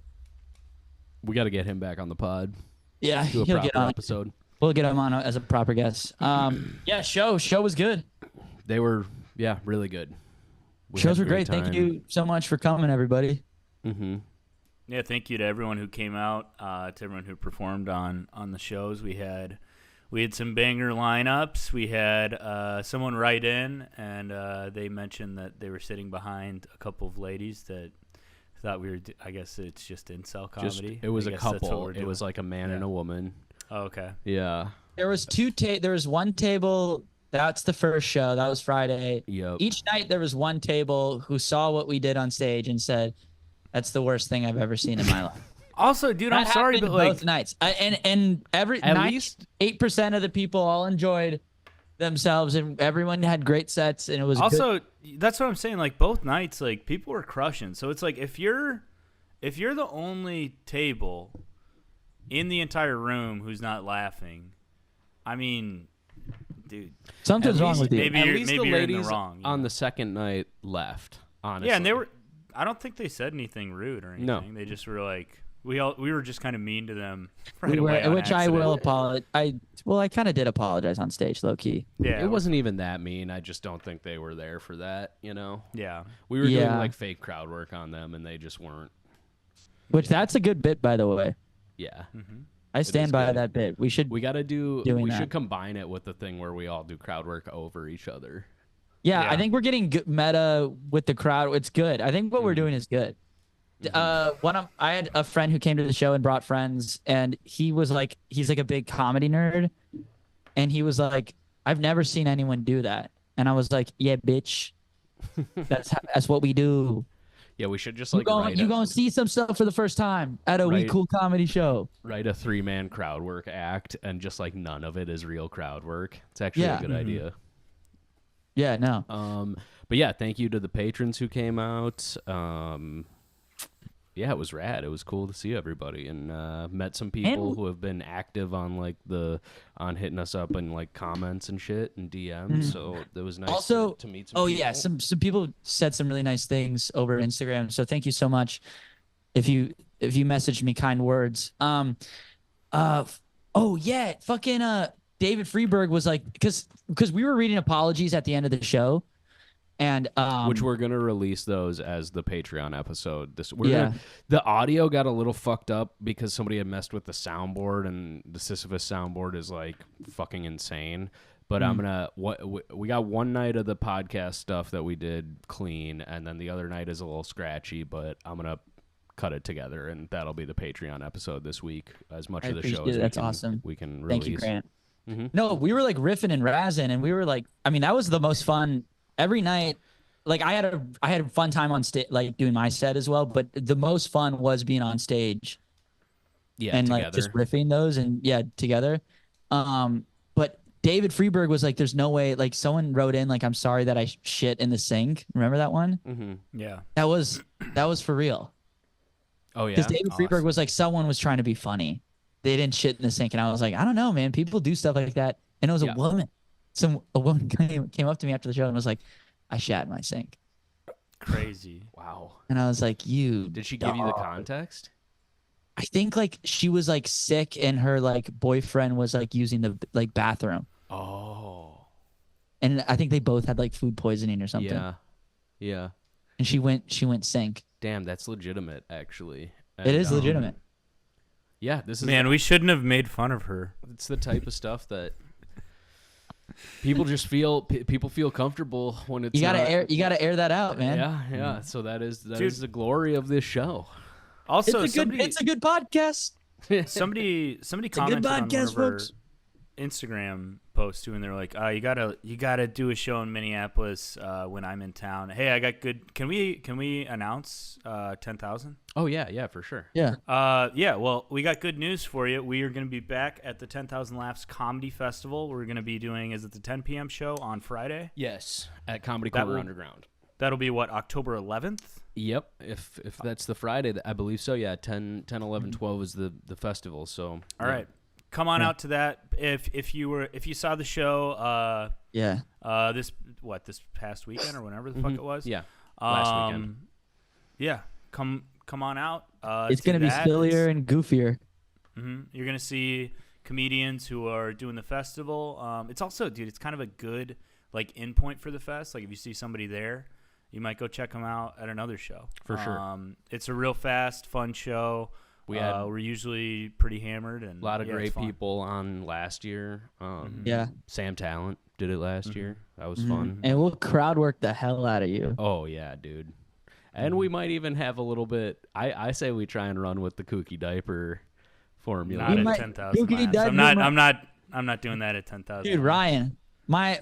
We got to get him back on the pod. Yeah, Do a he'll proper get on. episode. We'll get him on as a proper guest. Yeah, show was good. They were, really good. We Shows had were a great. Thank time. you so much for coming, everybody. Mm-hmm. Yeah, thank you to everyone who came out, to everyone who performed on the shows. We had some banger lineups. We had someone write in, and they mentioned that they were sitting behind a couple of ladies that thought we were. I guess it's just incel comedy. It was I a guess that's what couple. we're It was doing. like a man and a woman. Oh, okay. Yeah. There was there was one table. That's the first show. That was Friday. Yep. Each night there was one table who saw what we did on stage and said, "That's the worst thing I've ever seen in my life." Also, dude, I'm That sorry, happened but like, both nights, and every At 8% of the people all enjoyed themselves, and everyone had great sets, and it was good. also that's what I'm saying. Like both nights, like people were crushing. So it's like if you're the only table in the entire room who's not laughing, I mean, dude, Something's wrong with you. maybe At you're, least maybe the you're in ladies the wrong. You on know? the second night left. Honestly. Yeah, and they were. I don't think they said anything rude or anything. No. They just were like we were just kind of mean to them. Right We away were, on which I will accident. apologize. I kind of did apologize on stage, low key. Yeah, It wasn't even that mean. I just don't think they were there for that. Yeah. We were doing Yeah. like fake crowd work on them, and they just weren't. Which that's a good bit, by the way. Yeah. I stand is by good. that bit. We should. We got to do. Doing We that. should combine it with the thing where we all do crowd work over each other. Yeah, Yeah. I think we're getting good meta with the crowd. It's good. I think what we're doing is good. I had a friend who came to the show and brought friends, and he's like a big comedy nerd, and he was like, I've never seen anyone do that, and I was like, yeah, bitch, that's what we do. Yeah, we should just You like gonna see some stuff for the first time at a We Right. Cool comedy show. write a 3-man crowd work act, and just like none of it is real crowd work. It's actually Yeah. a good idea. Yeah, no. But yeah, thank you to the patrons who came out. Yeah, it was rad. It was cool to see everybody, and met some people who have been active on like on hitting us up and like comments and shit and DMs. So it was nice Also, to meet some. oh people. yeah, some people said some really nice things over Instagram. So thank you so much. If you messaged me kind words. Oh yeah, fucking David Freeberg was like, because we were reading apologies at the end of the show, and Which we're gonna release those as the Patreon episode. Yeah. The audio got a little fucked up because somebody had messed with the soundboard, and the Sisyphus soundboard is like fucking insane. But I'm gonna we got one night of the podcast stuff that we did clean, and then the other night is a little scratchy. But I'm gonna cut it together, and that'll be the Patreon episode this week. As much I of the show appreciate as it. we That's can, awesome. we can release. Thank you, Grant. Mhm. No, we were like riffing and razzing, and we were like, I mean, that was the most fun every night. Like I had a fun time on stage, like doing my set as well. But the most fun was being on stage Yeah, and together. like just riffing those and together. But David Freeberg was like, "There's no way." Like someone wrote in like, "I'm sorry that I shit in the sink." Remember that one? Mm-hmm. Yeah. That was for real. Oh yeah. Because David Freeberg was like, someone was trying to be funny. They didn't shit in the sink, and I was like, I don't know, man. People do stuff like that, and it was Yeah. a woman. A woman came up to me after the show and was like, I shat in my sink, Crazy. Wow. and I was like, you. Did she give you the dog. context? I think like she was like sick, and her like boyfriend was like using the like bathroom, Oh. and I think they both had like food poisoning or something. Yeah. Yeah. And she went sink. Damn, that's legitimate, actually. It And, is legitimate. Yeah, this is Man, we shouldn't have made fun of her. it's the type of stuff that people just feel people feel comfortable when it's You gotta not- air that out, man. Yeah, yeah. So that is Dude. the glory of this show. Also, It's a good podcast. somebody a good commented on one podcast, of our folks. Instagram posts too, and they're like, you gotta do a show in Minneapolis when I'm in town. Hey, I got good. Can we announce 10,000? Oh yeah, for sure. Yeah. Yeah. Well, we got good news for you. We are going to be back at the 10,000 Laughs Comedy Festival. We're going to be doing is it the 10 p.m. show on Friday? Yes, at Comedy That Corner will- Underground. That'll be what, October 11th? Yep, if that's the Friday, I believe so. Yeah, 10, 11, 12 is the festival. So All right. Come on out to that. If you saw the show Yeah. this past weekend or whenever the fuck it was. Yeah, last Um, weekend. Yeah, come on out. It's to gonna be that. sillier and goofier. You're gonna see comedians who are doing the festival. It's also, dude, it's kind of a good like endpoint for the fest. Like if you see somebody there, you might go check them out at another show. For sure. It's a real fast, fun show. We're usually pretty hammered and a lot of yeah, great people on last year. Yeah. Sam Talent did it last year. That was fun. And we'll crowd work the hell out of you. Oh yeah, dude. And we might even have a little bit. I say we try and run with the kooky diaper formula. Not at 10,000 miles. I'm not doing that at 10,000. Dude, Ryan, my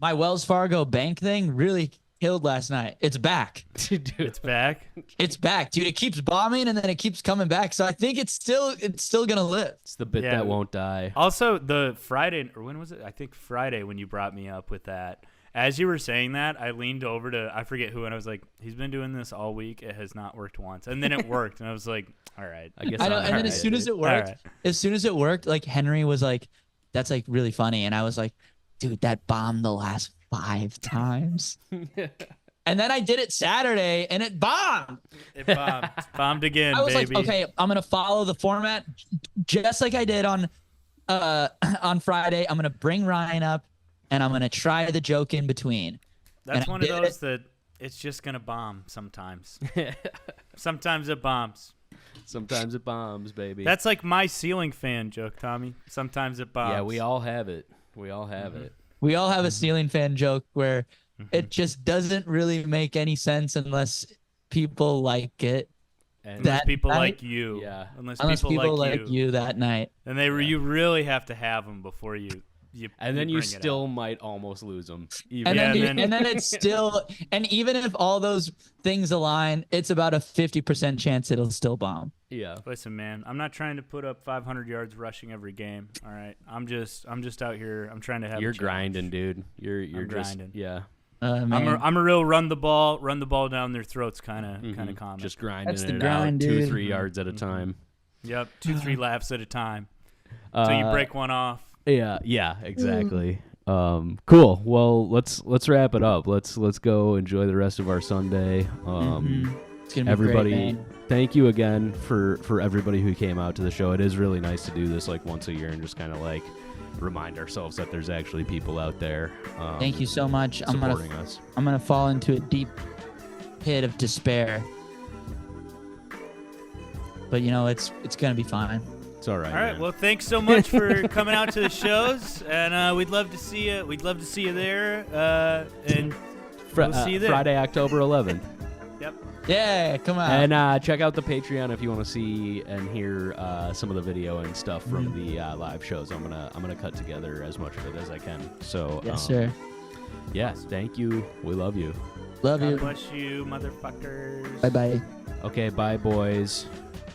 Wells Fargo bank thing really killed last night. It's back. Dude, It's back. It's back, dude. It keeps bombing and then it keeps coming back. So I think it's still gonna live. it's the bit Yeah. that won't die. Also, the Friday, or when was it? I think Friday when you brought me up with that. As you were saying that, I leaned over to, I forget who, and I was like, he's been doing this all week. It has not worked once. And then it worked. And I was like, all right. I guess. I know. I'm And then alright, as soon as dude. it worked, All right. like Henry was like, "That's like really funny," and I was like, "Dude, that bombed the last 5 times." And then I did it Saturday, and it bombed. It bombed. It's bombed again, I was baby. like, "Okay, I'm gonna follow the format just like I did on Friday. I'm gonna bring Ryan up, and I'm gonna try the joke in between." That's and I one of did those that it's just going to bomb sometimes. Sometimes it bombs. Sometimes it bombs, baby. That's like my ceiling fan joke, Tommy. Sometimes it bombs. yeah. We all have it. We all have it. We all have a ceiling fan joke where it just doesn't really make any sense unless people like it. And Unless that people night- like you. Yeah. Unless People like like you that night. And you really have to have them before you and then you bring it still out. might almost lose them. And Yeah, then it's still, and even if all those things align, it's about a 50% chance it'll still bomb. yeah. Listen, man, I'm not trying to put up 500 yards rushing every game. All right, I'm just out here. I'm trying to have. You're a challenge. grinding, dude. You're I'm just grinding. yeah. Man. I'm a real run the ball down their throats kind of comic. Just grinding That's the it grind, out, dude. 2-3 yards at a time. Yep, 2-3 laps at a time. So you break one off. Yeah, exactly. Cool. Well, let's wrap it up. Let's go enjoy the rest of our Sunday. It's gonna be Everybody, great, man. thank you again for everybody who came out to the show. It is really nice to do this like once a year and just kind of like remind ourselves that there's actually people out there. Thank you so much. Supporting us. I'm gonna fall into a deep pit of despair, but it's gonna be fine. It's all right. All right. man. Well, thanks so much for coming out to the shows, and we'd love to see you. We'd love to see you there, and we'll see you there. Friday, October 11th. Yep. Yeah, come on. And check out the Patreon if you want to see and hear some of the video and stuff from the live shows. I'm gonna cut together as much of it as I can. So Yes, sir. Yeah, thank you. We love you. Love God you. bless you, motherfuckers. Bye bye. Okay, bye, boys.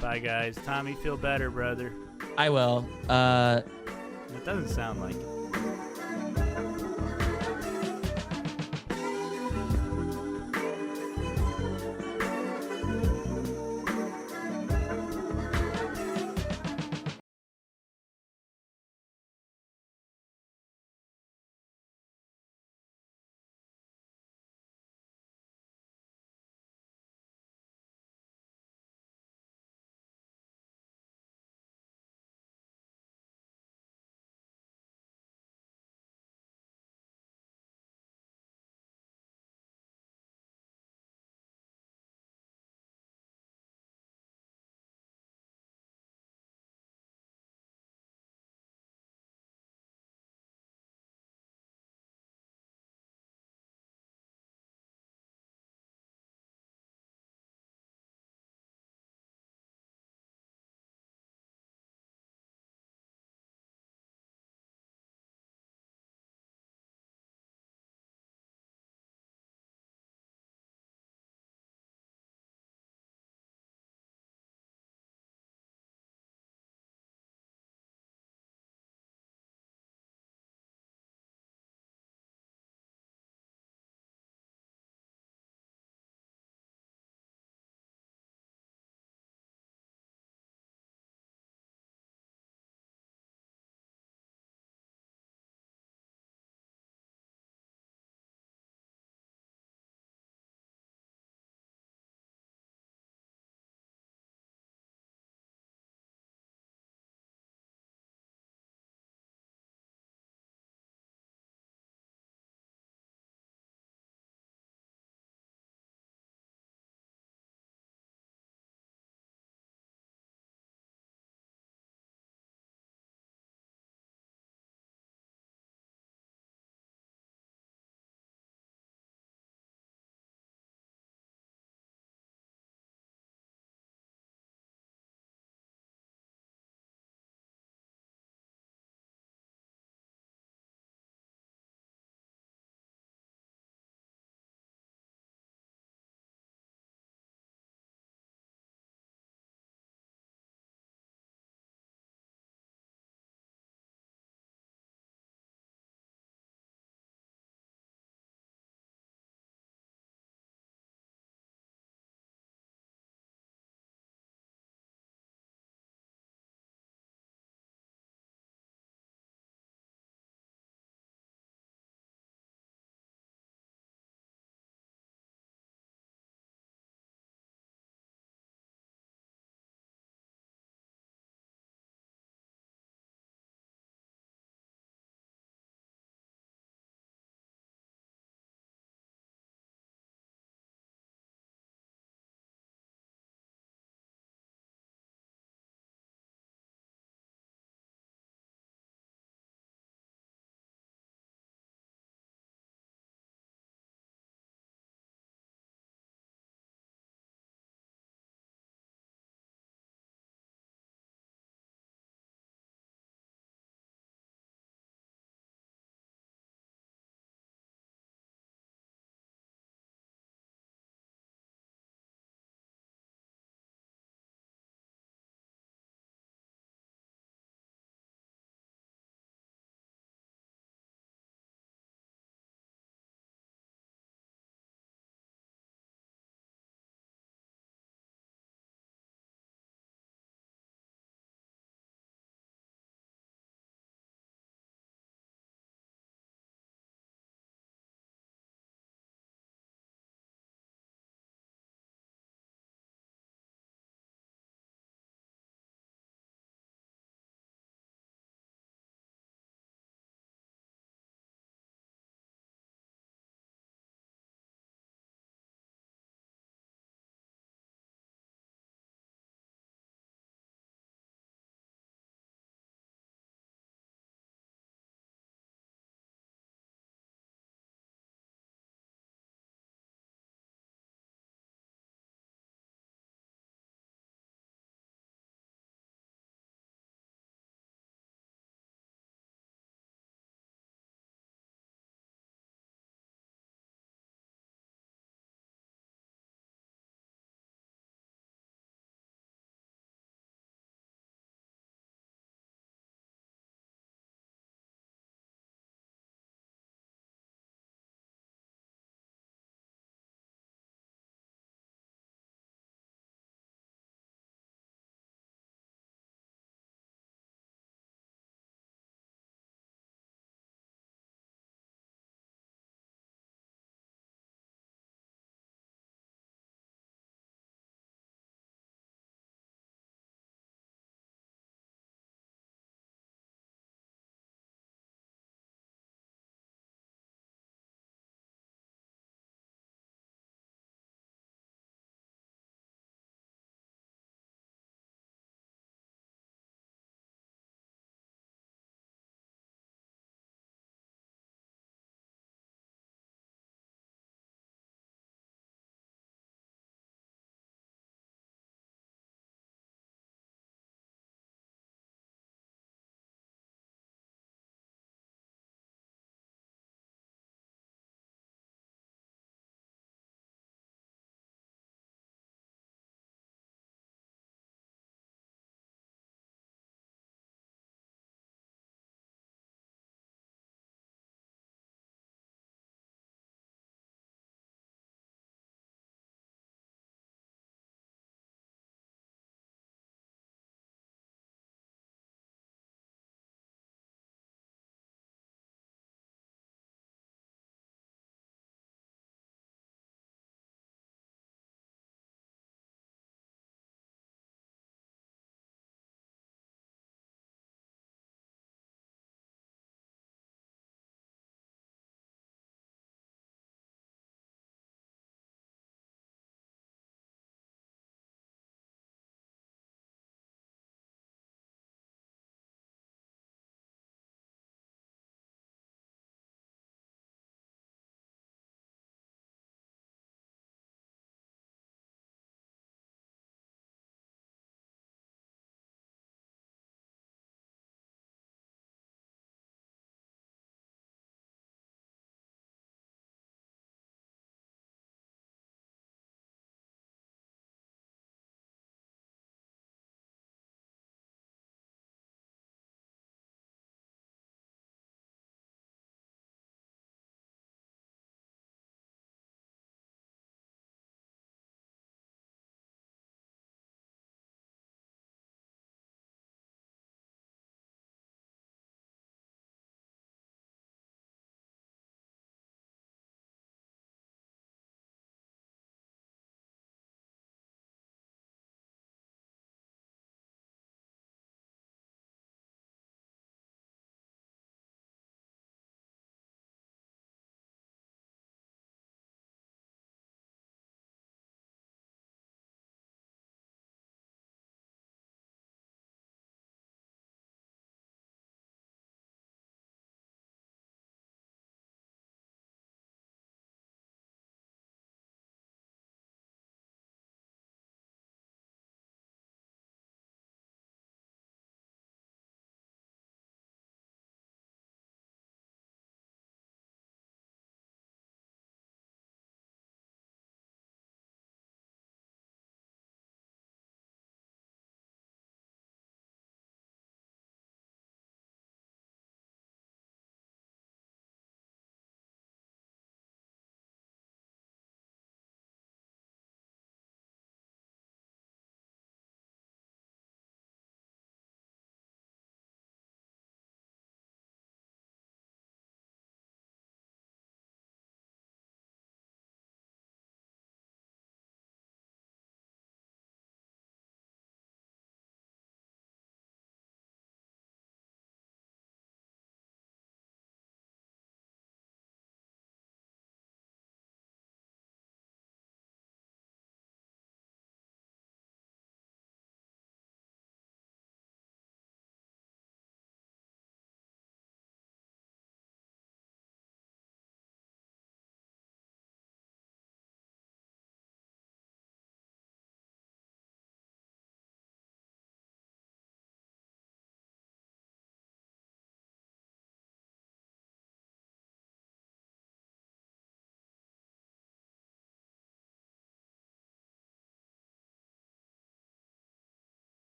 Bye, guys. Tommy, feel better, brother. I will. It doesn't sound like it.